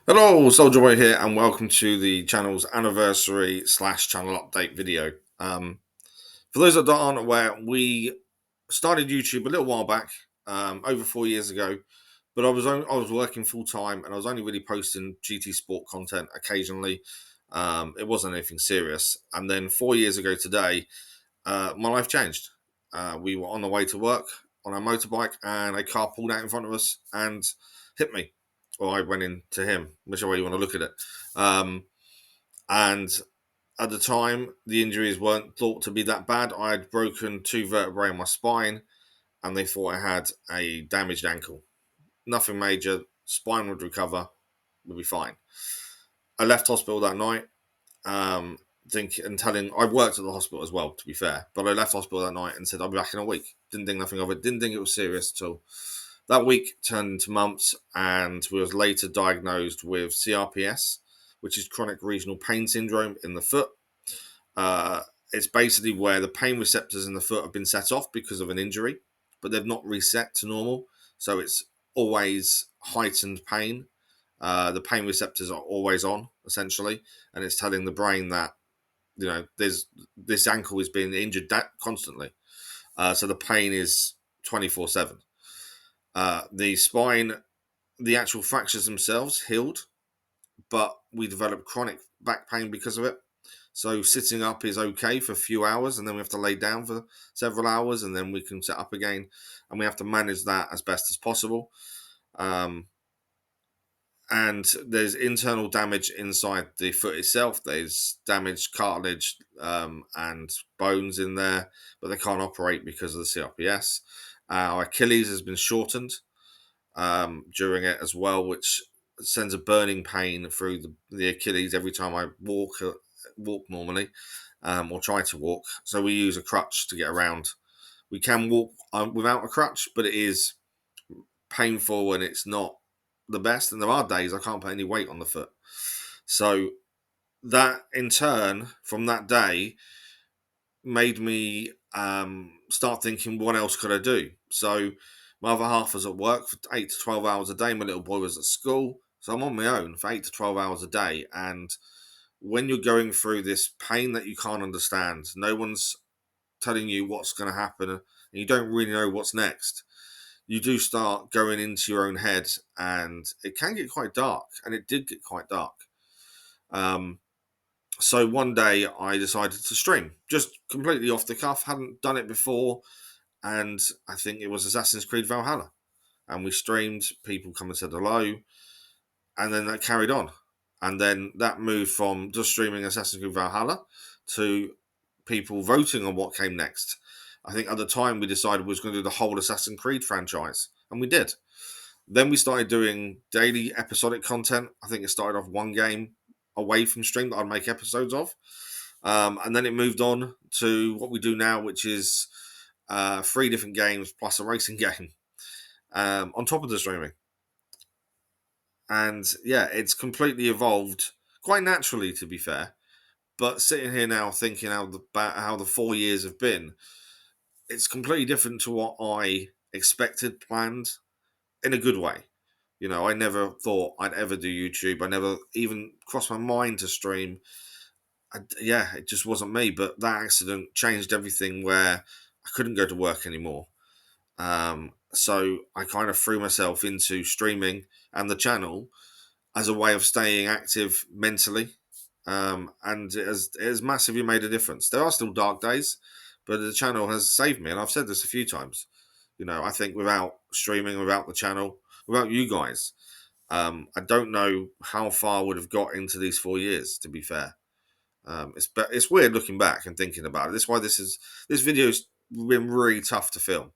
Hello, Soldierboy here, and welcome to the channel's anniversary slash channel update video. For those that aren't aware, we started YouTube a little while back, over 4 years ago. But I was working full time, and I was only really posting GT Sport content occasionally. It wasn't anything serious. And then 4 years ago today, my life changed. We were on the way to work on our motorbike, and a car pulled out in front of us and hit me. Or I went into him, whichever way you want to look at it. Um, and at the time, the injuries weren't thought to be that bad. I had broken two vertebrae in my spine, and they thought I had a damaged ankle. Nothing major. Spine would recover. Would be fine. I left hospital that night. I worked at the hospital as well, to be fair, but I left hospital that night and said I'll be back in a week. Didn't think nothing of it. Didn't think it was serious at all. That week turned into months, and we was later diagnosed with CRPS, which is chronic regional pain syndrome in the foot. Uh, it's basically where the pain receptors in the foot have been set off because of an injury, but they've not reset to normal. So it's always heightened pain. The pain receptors are always on, essentially, and it's telling the brain that there's this ankle is being injured constantly. So the pain is 24/7. The spine, the actual fractures themselves healed, but we developed chronic back pain because of it. So sitting up is okay for a few hours, and then we have to lay down for several hours, and then we can sit up again, and we have to manage that as best as possible. Um, and there's internal damage inside the foot itself. There's damaged cartilage and bones in there, but they can't operate because of the CRPS. Our Achilles has been shortened during it as well, which sends a burning pain through the Achilles every time I walk normally, or try to walk. So we use a crutch to get around. We can walk without a crutch, but it is painful and it's not the best. And there are days I can't put any weight on the foot. So that in turn, from that day, made me start thinking, what else could I do? So my other half was at work for 8 to 12 hours a day. My little boy was at school. So I'm on my own for 8 to 12 hours a day. And when you're going through this pain that you can't understand, no one's telling you what's going to happen, and you don't really know what's next. You do start going into your own head, and it can get quite dark, and it did get quite dark. Um, so one day I decided to stream, just completely off the cuff. Hadn't done it before, and I think it was Assassin's Creed Valhalla. And we streamed. People come and said hello, and then that carried on. And then that moved from just streaming Assassin's Creed Valhalla to people voting on what came next. I think at the time we decided we was going to do the whole Assassin's Creed franchise, and we did. Then we started doing daily episodic content. I think it started off one game away from stream that I'd make episodes of. And then it moved on to what we do now, which is three different games plus a racing game on top of the streaming. And yeah, it's completely evolved quite naturally, to be fair. But sitting here now thinking about how the 4 years have been, it's completely different to what I expected, planned, in a good way. I never thought I'd ever do YouTube. I never even crossed my mind to stream. Yeah, it just wasn't me. But that accident changed everything where I couldn't go to work anymore. So I kind of threw myself into streaming and the channel as a way of staying active mentally. And it has massively made a difference. There are still dark days, but the channel has saved me. And I've said this a few times. I think without streaming, without the channel, without you guys, I don't know how far I would have got into these 4 years. To be fair, it's weird looking back and thinking about it. That's why this video's been really tough to film.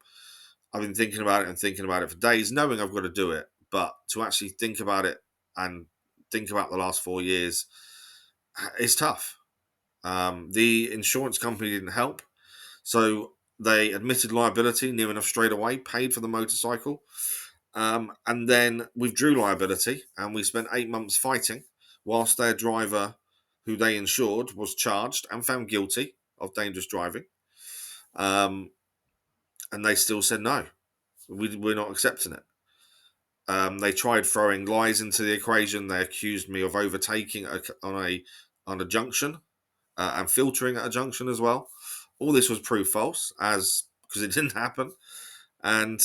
I've been thinking about it and thinking about it for days, knowing I've got to do it, but to actually think about it and think about the last 4 years is tough. The insurance company didn't help, so they admitted liability near enough straight away, paid for the motorcycle, and then withdrew liability, and we spent 8 months fighting whilst their driver, who they insured, was charged and found guilty of dangerous driving. And they still said no, we're not accepting it. They tried throwing lies into the equation. They accused me of overtaking on a junction and filtering at a junction as well. All this was proved false, as because it didn't happen. And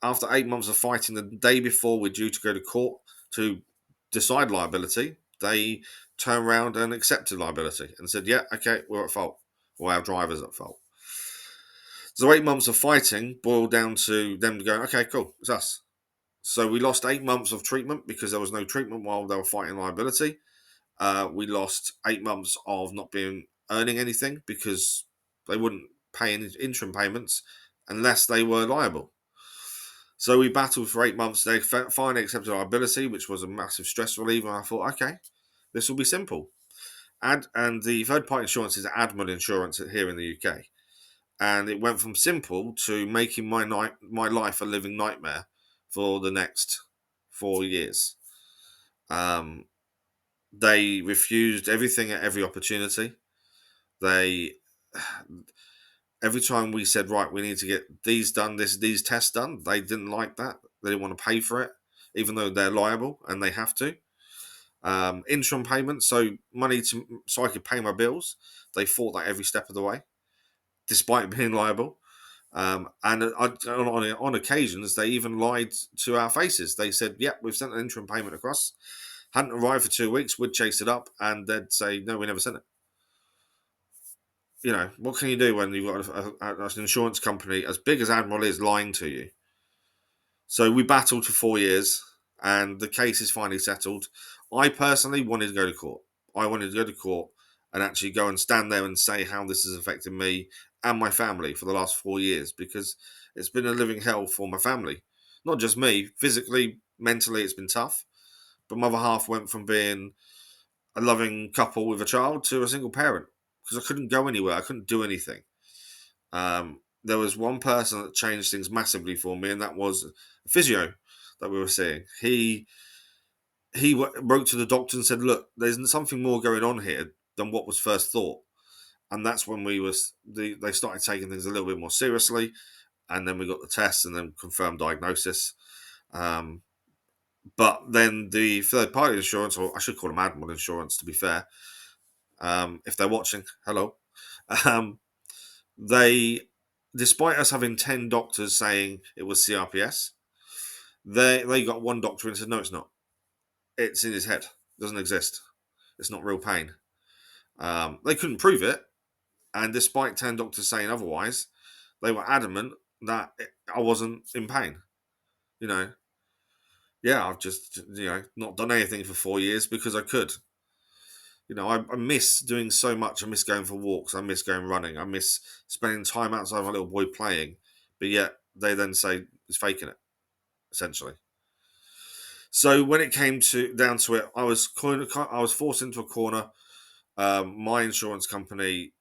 after 8 months of fighting, the day before we're due to go to court to decide liability, they turned around and accepted liability and said, "Yeah, okay, we're at fault, or our driver's at fault." So 8 months of fighting boiled down to them going, "Okay, cool, it's us." So we lost 8 months of treatment because there was no treatment while they were fighting liability. We lost 8 months of not being earning anything because they wouldn't pay any interim payments unless they were liable. So we battled for 8 months. They finally accepted liability, which was a massive stress reliever. And I thought, okay, this will be simple. And the third party insurance is Admiral Insurance here in the UK, and it went from simple to making my life a living nightmare for the next 4 years. Um, they refused everything at every opportunity. They every time we said, right, we need to get these done, these tests done, they didn't like that. They didn't want to pay for it, even though they're liable and they have to. Interim payments, so so I could pay my bills. They fought that every step of the way, despite being liable. And on occasions, they even lied to our faces. They said, "Yep, we've sent an interim payment across. Hadn't arrived for 2 weeks. We'd chase it up, and they'd say, no, we never sent it." What can you do when you've got an insurance company as big as Admiral is lying to you? So we battled for 4 years, and the case is finally settled. I personally wanted to go to court. I wanted to go to court and actually go and stand there and say how this has affected me and my family for the last 4 years, because it's been a living hell for my family. Not just me, physically, mentally, it's been tough. But my other half went from being a loving couple with a child to a single parent because I couldn't go anywhere. I couldn't do anything. There was one person that changed things massively for me, and that was a physio that we were seeing. He wrote to the doctor and said, "Look, there's something more going on here than what was first thought." And that's when they started taking things a little bit more seriously, and then we got the tests and then confirmed diagnosis. But then the third party insurance, or I should call them Admiral Insurance to be fair, if they're watching, hello. Um, they, despite us having 10 doctors saying it was CRPS, they got one doctor and said, no, it's not. It's in his head. It doesn't exist. It's not real pain. They couldn't prove it. And despite 10 doctors saying otherwise, they were adamant that I wasn't in pain. I've just, not done anything for 4 years because I could. I miss doing so much. I miss going for walks. I miss going running. I miss spending time outside my little boy playing. But yet they then say he's faking it, essentially. So when it came down to it, I was forced into a corner. My insurance company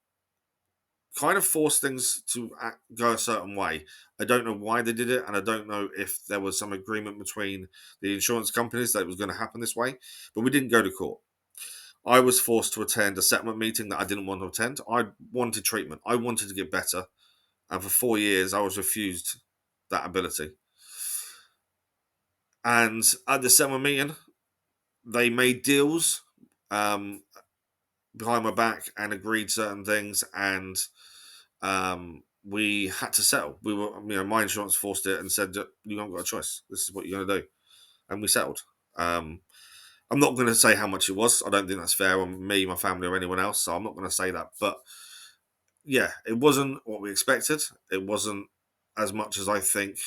kind of forced things to go a certain way. I don't know why they did it, and I don't know if there was some agreement between the insurance companies that it was going to happen this way. But we didn't go to court. I was forced to attend a settlement meeting that I didn't want to attend. I wanted treatment. I wanted to get better. And for 4 years, I was refused that ability. And at the settlement meeting, they made deals behind my back and agreed certain things. And we had to settle. My insurance forced it and said, you haven't got a choice. This is what you're going to do. And we settled. I'm not going to say how much it was. I don't think that's fair on me, my family, or anyone else. So I'm not going to say that. But yeah, it wasn't what we expected. It wasn't as much as I think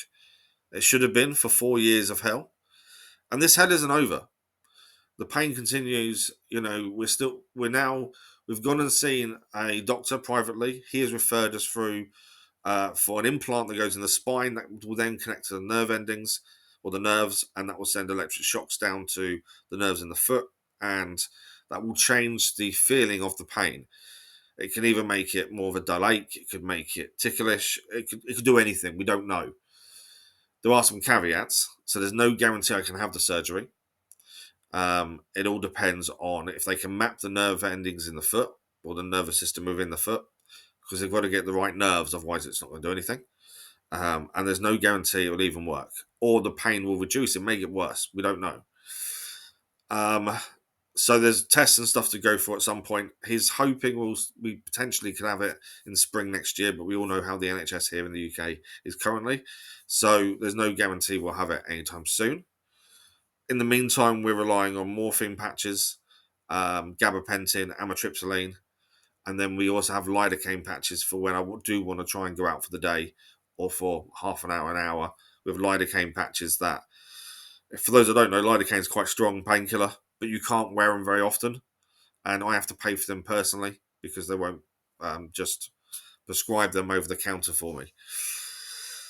it should have been for 4 years of hell. And this hell isn't over. The pain continues. We've gone and seen a doctor privately. He has referred us through for an implant that goes in the spine that will then connect to the nerve endings or the nerves, and that will send electric shocks down to the nerves in the foot, and that will change the feeling of the pain. It can either make it more of a dull ache, it could make it ticklish, it could do anything, we don't know. There are some caveats, so there's no guarantee I can have the surgery. It all depends on if they can map the nerve endings in the foot or the nervous system within the foot, because they've got to get the right nerves, otherwise it's not going to do anything. and there's no guarantee it will even work, or the pain will reduce. It may get worse. We don't know. Um, so there's tests and stuff to go for at some point. He's hoping we potentially can have it in spring next year, but we all know how the NHS here in the UK is currently. So there's no guarantee we'll have it anytime soon. In the meantime, we're relying on morphine patches, gabapentin, amitriptyline, and then we also have lidocaine patches for when I do want to try and go out for the day or for half an hour with lidocaine patches that, for those that don't know, lidocaine is quite a strong painkiller, but you can't wear them very often. And I have to pay for them personally because they won't just prescribe them over the counter for me.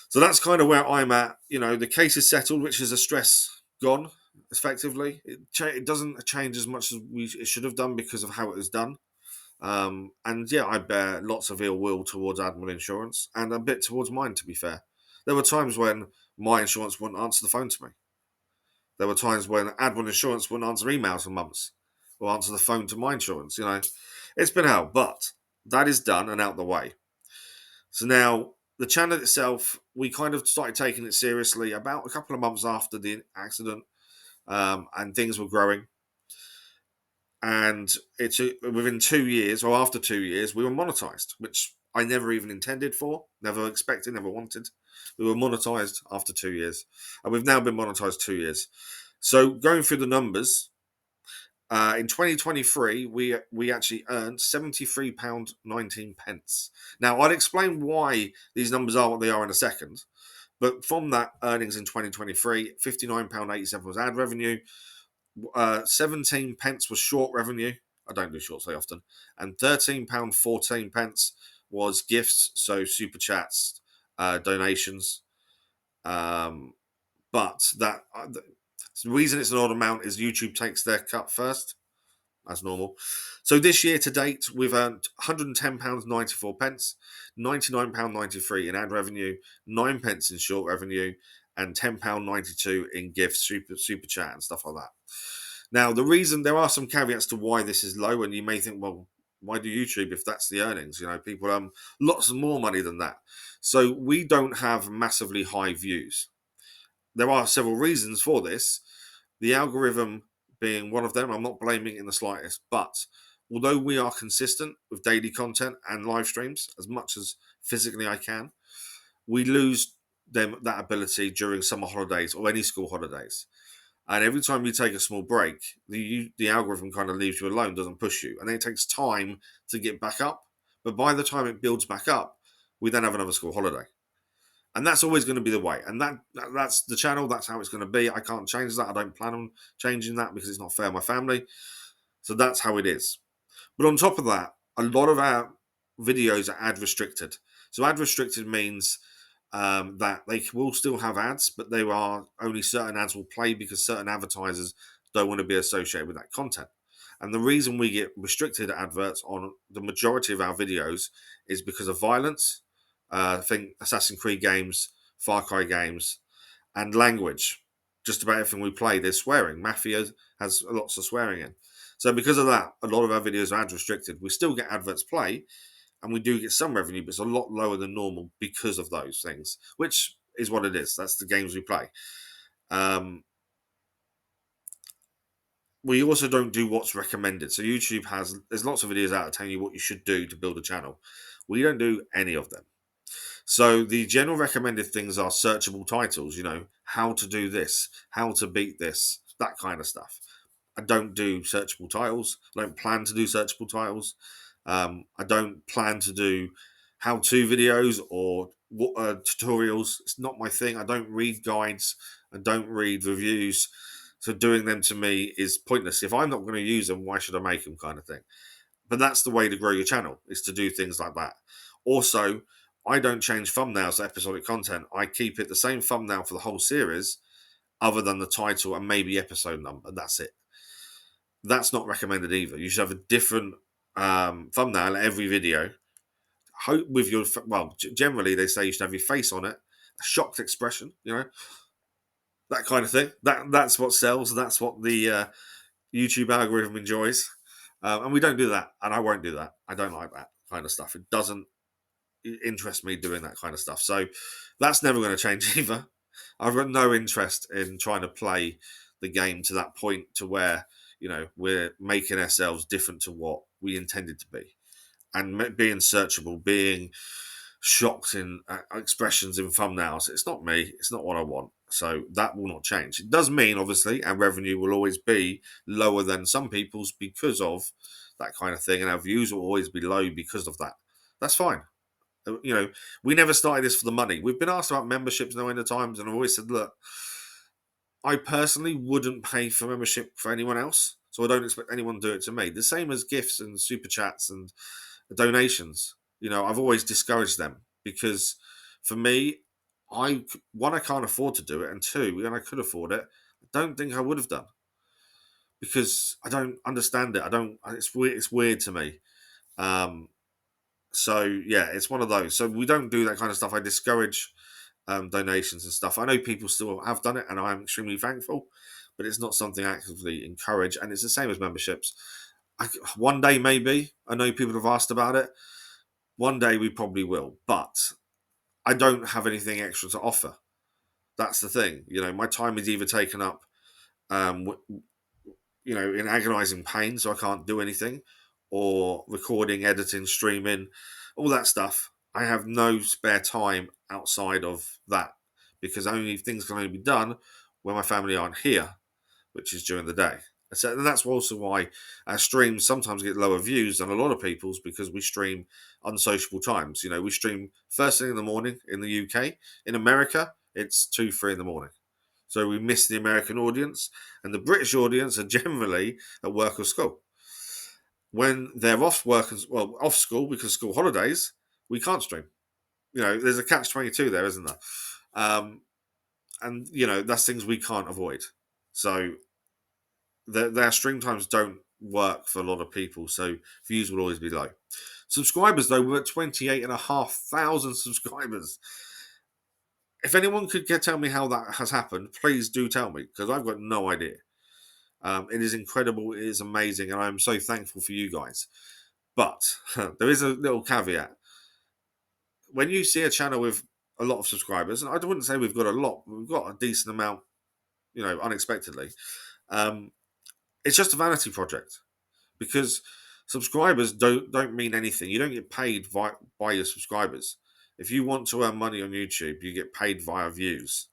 So that's kind of where I'm at. The case is settled, which is a stress gone effectively. It doesn't change as much as it should have done because of how it was done. And yeah, I bear lots of ill will towards Admiral Insurance and a bit towards mine, to be fair. There were times when my insurance wouldn't answer the phone to me. There were times when Admiral Insurance wouldn't answer emails for months or answer the phone to my insurance. It's been hell, but that is done and out the way. So now the channel itself, we kind of started taking it seriously about a couple of months after the accident, and things were growing. And it's within 2 years, or after 2 years, we were monetized, which I never even intended for, never expected, never wanted. We were monetized after 2 years, and we've now been monetized 2 years. So going through the numbers, in 2023, we actually earned £73.19. Now, I'll explain why these numbers are what they are in a second. But from that earnings in 2023, £59.87 was ad revenue, 17 pence was short revenue. I don't do short so often. And £13.14 was gifts, so super chats, donations. But the reason it's an odd amount is YouTube takes their cut first, as normal. So this year to date, we've earned £110.94, £99.93 in ad revenue, 9 pence in short revenue, and £10.92 in gifts, super chat, and stuff like that. Now, there are some caveats to why this is low, and you may think, well, why do YouTube if that's the earnings? People lots more money than that. So we don't have massively high views. There are several reasons for this. The algorithm being one of them. I'm not blaming it in the slightest, but although we are consistent with daily content and live streams as much as physically I can, we lose that ability during summer holidays or any school holidays. And every time you take a small break, the algorithm kind of leaves you alone, doesn't push you. And then it takes time to get back up. But by the time it builds back up, we then have another school holiday. And that's always going to be the way. And that's the channel. That's how it's going to be. I can't change that. I don't plan on changing that because it's not fair on my family. So that's how it is. But on top of that, a lot of our videos are ad restricted. So ad restricted means that they will still have ads, but there are only certain ads will play because certain advertisers don't want to be associated with that content. And the reason we get restricted adverts on the majority of our videos is because of violence. I think Assassin's Creed games, Far Cry games, and language. Just about everything we play, there's swearing. Mafia has lots of swearing in. So because of that, a lot of our videos are ad restricted. We still get adverts play, and we do get some revenue, but it's a lot lower than normal because of those things, which is what it is. That's the games we play. We also don't do what's recommended. So YouTube there's lots of videos out telling you what you should do to build a channel. We don't do any of them. So the general recommended things are searchable titles, how to do this, how to beat this, that kind of stuff. I don't do searchable titles. I don't plan to do searchable titles. I don't plan to do how-to videos or tutorials. It's not my thing. I don't read guides. I don't read reviews. So doing them to me is pointless. If I'm not going to use them, why should I make them, kind of thing. But that's the way to grow your channel, is to do things like that. Also, I don't change thumbnails to episodic content. I keep it the same thumbnail for the whole series, other than the title and maybe episode number. That's it. That's not recommended either. You should have a different thumbnail every video. Hope with your generally they say you should have your face on it, a shocked expression, that kind of thing. That's what sells. That's what the YouTube algorithm enjoys, and we don't do that, and I won't do that. I don't like that kind of stuff. It doesn't interest me doing that kind of stuff. So that's never going to change either. I've got no interest in trying to play the game to that point to where we're making ourselves different to what we intended to be, and being searchable, being shocked in expressions in thumbnails. It's not me. It's not what I want. So that will not change. It does mean, obviously, our revenue will always be lower than some people's because of that kind of thing, and our views will always be low because of that. That's fine. We never started this for the money. We've been asked about memberships no end of times, and I've always said, look, I personally wouldn't pay for membership for anyone else, so I don't expect anyone to do it to me. The same as gifts and super chats and donations. I've always discouraged them because for me, I can't afford to do it, and two, when I could afford it, I don't think I would have done because I don't understand it. I don't. It's weird. It's weird to me. Um, so yeah, it's one of those. So we don't do that kind of stuff. I discourage donations and stuff. I know people still have done it, and I'm extremely thankful, but it's not something I actively encourage. And it's the same as memberships. One day, maybe. I know people have asked about it. One day we probably will, but I don't have anything extra to offer. That's the thing. My time is either taken up, um, in agonizing pain, so I can't do anything, or recording, editing, streaming, all that stuff. I have no spare time outside of that because only things can only be done when my family aren't here, which is during the day. And that's also why our streams sometimes get lower views than a lot of people's because we stream unsociable times. We stream first thing in the morning in the UK. In America, it's 2, 3 in the morning. So we miss the American audience, and the British audience are generally at work or school. When they're off work, off school because school holidays, we can't stream. There's a catch-22 there, isn't there? And that's things we can't avoid. So their stream times don't work for a lot of people, so views will always be low. Subscribers, though, we're at 28,500 subscribers. If anyone could tell me how that has happened, please do tell me, because I've got no idea. It is incredible, it is amazing, and I'm so thankful for you guys. But there is a little caveat. When you see a channel with a lot of subscribers, and I wouldn't say we've got a lot, but we've got a decent amount, unexpectedly, it's just a vanity project. Because subscribers don't mean anything. You don't get paid by your subscribers. If you want to earn money on YouTube, you get paid via views.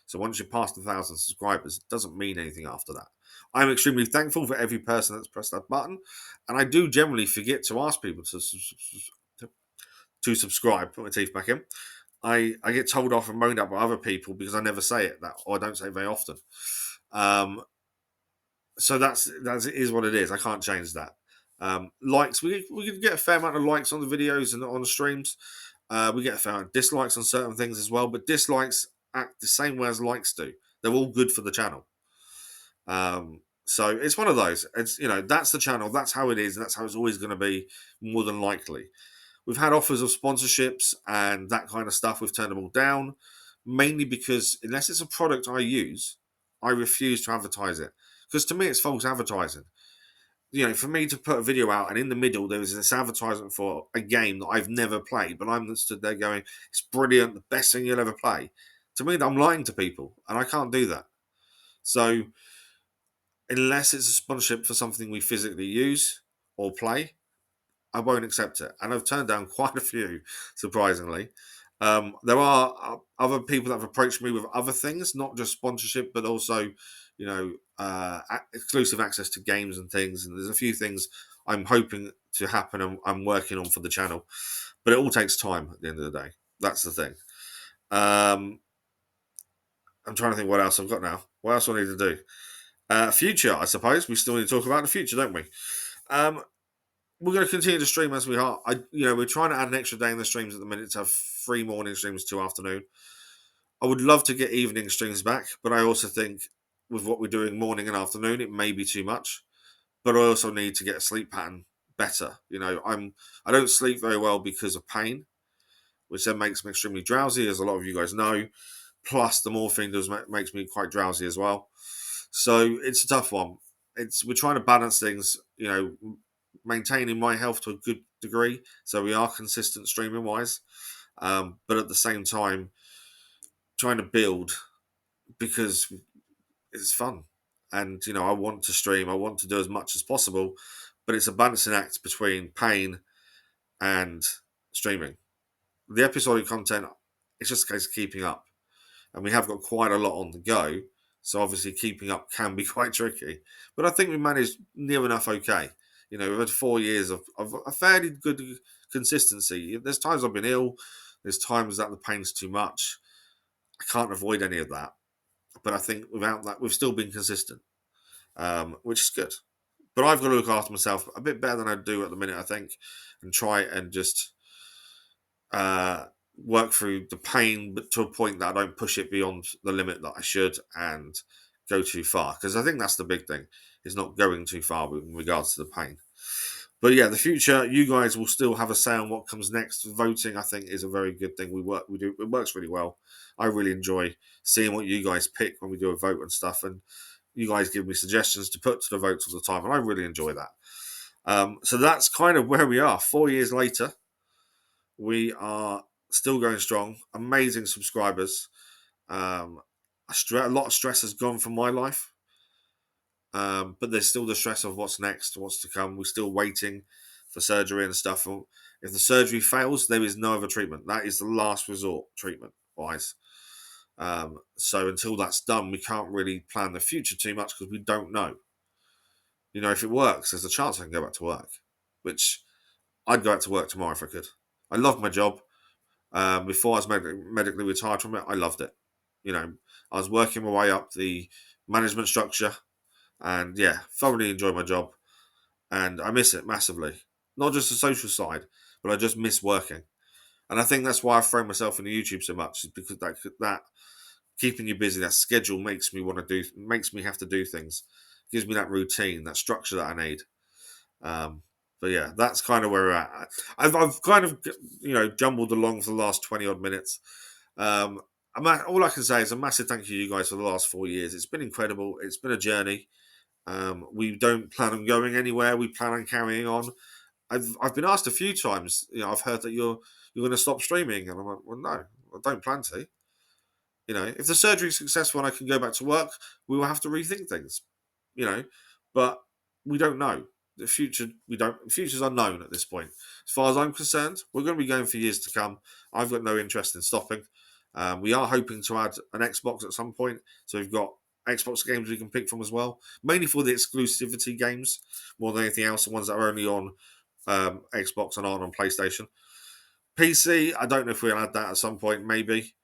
So once you're past 1,000 subscribers, it doesn't mean anything after that. I'm extremely thankful for every person that's pressed that button, and I do generally forget to ask people to subscribe. Put my teeth back in. I get told off and moaned at by other people because I never say it, or I don't say it very often. So that's it is what it is. I can't change that. Likes, we can get a fair amount of likes on the videos and on the streams. We get a fair amount of dislikes on certain things as well, but dislikes act the same way as likes do. They're all good for the channel. So it's one of those. It's that's the channel. That's how it is, and that's how it's always going to be, more than likely. We've had offers of sponsorships and that kind of stuff. We've turned them all down, mainly because unless it's a product I use, I refuse to advertise it. Because to me, it's false advertising. For me to put a video out and in the middle there is this advertisement for a game that I've never played, but I'm stood there going, it's brilliant, the best thing you'll ever play. To me, I'm lying to people, and I can't do that. So unless it's a sponsorship for something we physically use or play, I won't accept it. And I've turned down quite a few, surprisingly. There are other people that have approached me with other things, not just sponsorship, but also, exclusive access to games and things. And there's a few things I'm hoping to happen and I'm working on for the channel. But it all takes time at the end of the day. That's the thing. I'm trying to think what else I've got now. What else do I need to do? Future, I suppose. We still need to talk about the future, don't we? We're going to continue to stream as we are. We're trying to add an extra day in the streams at the minute to have 3 morning streams, 2 afternoon. I would love to get evening streams back, but I also think with what we're doing morning and afternoon, it may be too much. But I also need to get a sleep pattern better. I don't sleep very well because of pain, which then makes me extremely drowsy, as a lot of you guys know. Plus, the morphine makes me quite drowsy as well. So it's a tough one. We're trying to balance things, maintaining my health to a good degree, so we are consistent streaming wise. But at the same time, trying to build because it's fun, and I want to stream. I want to do as much as possible, but it's a balancing act between pain and streaming. The episodic content, it's just a case of keeping up, and we have got quite a lot on the go. So obviously, keeping up can be quite tricky. But I think we managed near enough okay. We've had 4 years of a fairly good consistency. There's times I've been ill. There's times that the pain's too much. I can't avoid any of that. But I think without that, we've still been consistent, which is good. But I've got to look after myself a bit better than I do at the minute, I think, and try and just uh, work through the pain, but to a point that I don't push it beyond the limit that I should and go too far. Because I think that's the big thing, is not going too far in regards to the pain. But yeah, the future, you guys will still have a say on what comes next. Voting, I think, is a very good thing. We do, it works really well. I really enjoy seeing what you guys pick when we do a vote and stuff, and you guys give me suggestions to put to the votes all the time, and I really enjoy that. So that's kind of where we are. 4 years later, we are still going strong. Amazing subscribers. A lot of stress has gone from my life, but there's still the stress of what's next, what's to come. We're still waiting for surgery and stuff. If the surgery fails, there is no other treatment. That is the last resort treatment wise. So until that's done, we can't really plan the future too much because we don't know. If it works, there's a chance I can go back to work, which I'd go back to work tomorrow if I could. I love my job. Before I was medically retired from it, I loved it. I was working my way up the management structure, and yeah, thoroughly enjoyed my job, and I miss it massively. Not just the social side, but I just miss working, and I think that's why I throw myself into YouTube so much, is because that keeping you busy, that schedule makes me have to do things, gives me that routine, that structure that I need. But yeah, that's kind of where we're at. I've kind of jumbled along for the last 20 odd minutes. All I can say is a massive thank you to you guys for the last 4 years. It's been incredible. It's been a journey. We don't plan on going anywhere. We plan on carrying on. I've been asked a few times. I've heard that you're going to stop streaming, and I'm like, well, no, I don't plan to. If the surgery is successful and I can go back to work, we will have to rethink things. But we don't know. The future, we don't. The future's unknown at this point. As far as I'm concerned, we're going to be going for years to come. I've got no interest in stopping. We are hoping to add an Xbox at some point, so we've got Xbox games we can pick from as well, mainly for the exclusivity games more than anything else. The ones that are only on Xbox and aren't on PlayStation. PC, I don't know if we'll add that at some point, maybe.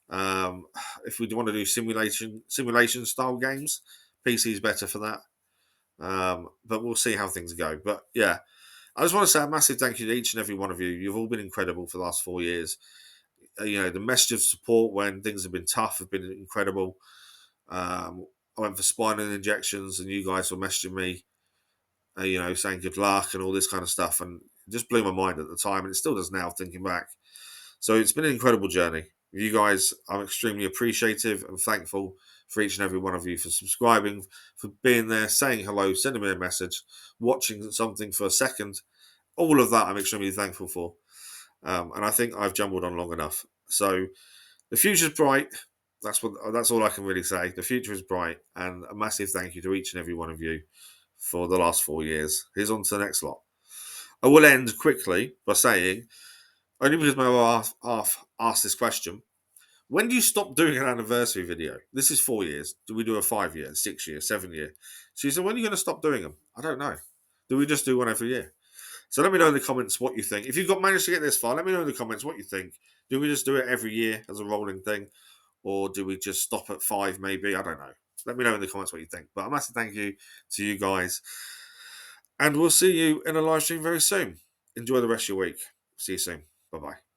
If we want to do simulation style games, PC is better for that. But we'll see how things go. But yeah, I just want to say a massive thank you to each and every one of you. You've all been incredible for the last 4 years. The message of support when things have been tough have been incredible. I went for spinal injections, and you guys were messaging me, saying good luck and all this kind of stuff, and it just blew my mind at the time, and it still does now, thinking back. So it's been an incredible journey. You guys, I'm extremely appreciative and thankful for each and every one of you for subscribing, for being there, saying hello, sending me a message, watching something for a second. All of that I'm extremely thankful for. And I think I've jumbled on long enough. So the future's bright. That's all I can really say. The future is bright, and a massive thank you to each and every one of you for the last 4 years. Here's on to the next lot. I will end quickly by saying, only because my wife asked this question, when do you stop doing an anniversary video? This is 4 years. Do we do a 5 year, 6 year, 7 year? She said, when are you going to stop doing them? I don't know. Do we just do one every year? So let me know in the comments what you think. If you've managed to get this far, let me know in the comments what you think. Do we just do it every year as a rolling thing? Or do we just stop at 5 maybe? I don't know. Let me know in the comments what you think. But a massive thank you to you guys. And we'll see you in a live stream very soon. Enjoy the rest of your week. See you soon. Bye-bye.